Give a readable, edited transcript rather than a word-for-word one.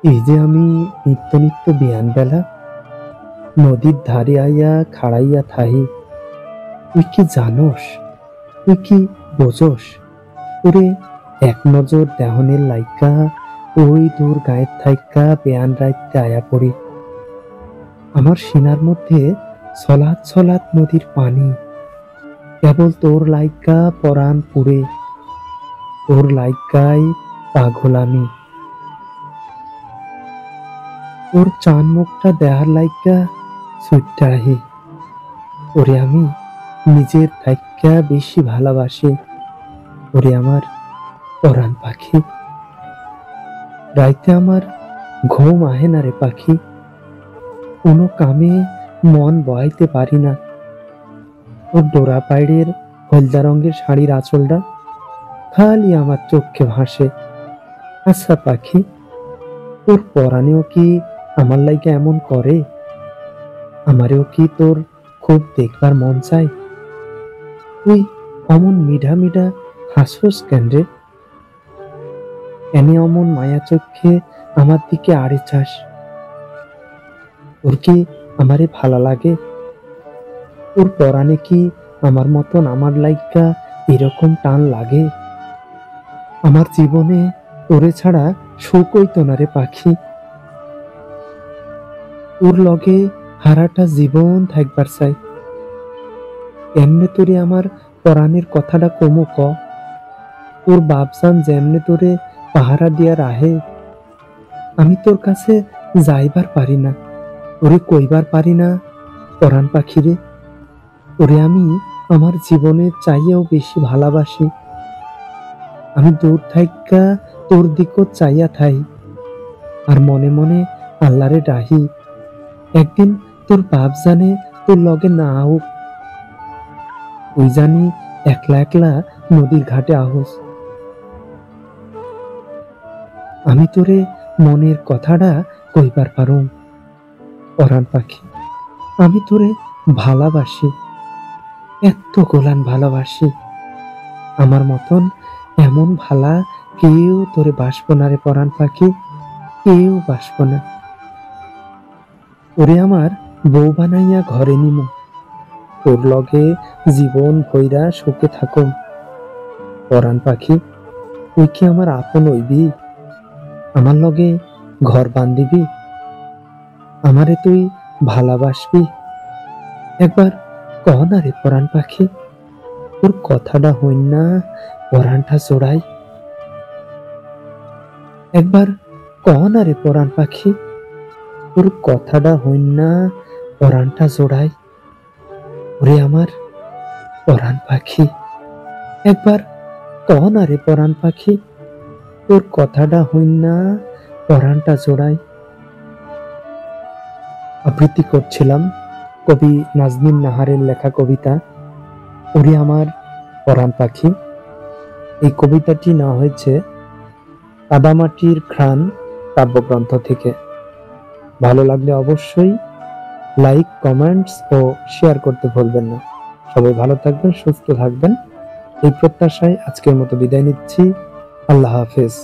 এই যে আমি নিত্য নিত্য বিয়ানবেলা নদীর ধারে আইয়া খাড়াইয়া থাহি, তুই কি জানোস, তুই কি বোঝস? ওরে এক নজর দেহনের লাইকা ওই দূর গায়ের থাইকা বেয়ান রাইতে আয়া পড়ি। আমার সিনার মধ্যে ছলাৎ ছলাৎ নদীর পানি, কেবল তোর লাইকা পরাণ পুড়ে, তোর লাইকাই পাগল আমি। তোর চান মুখটা দেহার লাইকা ছুটতে আহি, ওরে আমি নিজের থাইকা বেশি ভালোবাসি। ওরে আমার পরাণ পাখি, রাইতে আমার ঘুম আহে না রে পাখি, কোনো কামে মন বহাইতে পারি না। ওর ডোরা পাইড়ের হলদা রঙের শাড়ির আঁচলটা খালি আমার চোখে ভাসে। আচ্ছা পাখি, তোর পরাণেও কি আমার লাইগা এমন করে? আমারেও কি তোর খুব দেখবার মন চায়? তুই অমন মিঠা মিঠা হাসোস কেন রে? এনে অমন মায়া চোখে আমার দিকে আড়ে চাস? তোর কি আমারে ভালো লাগে? তোর পরাণে কি আমার মতন আমার লাইগা এরকম টান লাগে? আমার জীবনে তোরে ছাড়া সুখ হইতো না রে পাখি। তোর লগে হারাটা জীবন থাকবার চাই। এমনে তোরে আমার পরাণের কথাটা কমু ক। তোর বাপজান যেমনে তোরে পাহারা দিয়া রাহে, আমি তোর কাছে যাইবার পারি না, ওরে কইবার পারি না পরাণ পাখিরে, ওরে আমি আমার জীবনের চাইয়াও বেশি ভালোবাসি। আমি দূর থাইকা তোর দিকও চাইয়া থাই, আর মনে মনে আল্লাহরে ডাহি একদিন তোর বাপ জানে তোর লগে না আউক, তুই জানি একলা একলা নদীর ঘাটে আহস। আমি তোরে মনের কথাটা কইবার পারুম পরাণ পাখি। আমি তোরে ভালোবাসি, এত গোলান ভালোবাসি। আমার মতন এমন ভালা কেউ তোরে বাসবো না রে পরাণ পাখি, কেউ বাসবো না। ওরে আমার বউ বানাইয়া ঘরে নিমু, তোর লগে জীবন ভইরা সুখে থাকুম। পরাণ পাখি, তুই কি আমার আপন হইবি? আমার লগে ঘর বান্ধিবি? আমারে তুই ভালোবাসবি? একবার কহ না রে পরাণ পাখি, তোর কথাটা হইন না পরাণটা জোড়াই। একবার কহ না রে পরাণ পাখি, তোর কথাটা হইন না পরাণটা জোড়াই। ওরে আমার পরাণ পাখি, একবার কহ না রে পরাণ পাখি, তোর কথাটা হইন না পরাণটা জোড়াই। আবৃত্তি করছিলাম কবি নাজনীন নাহারের লেখা কবিতা ওরে আমার পরাণ পাখি। এই কবিতাটি নেওয়া হয়েছে কাদামাটির ঘ্রাণ কাব্যগ্রন্থ থেকে। ভালো লাগলে অবশ্যই লাইক, কমেন্টস ও শেয়ার করতে ভুলবেন না। সবাই ভালো থাকবেন, সুস্থ থাকবেন, এই প্রত্যাশায় আজকের মতো বিদায় নিচ্ছি। আল্লাহ হাফেজ।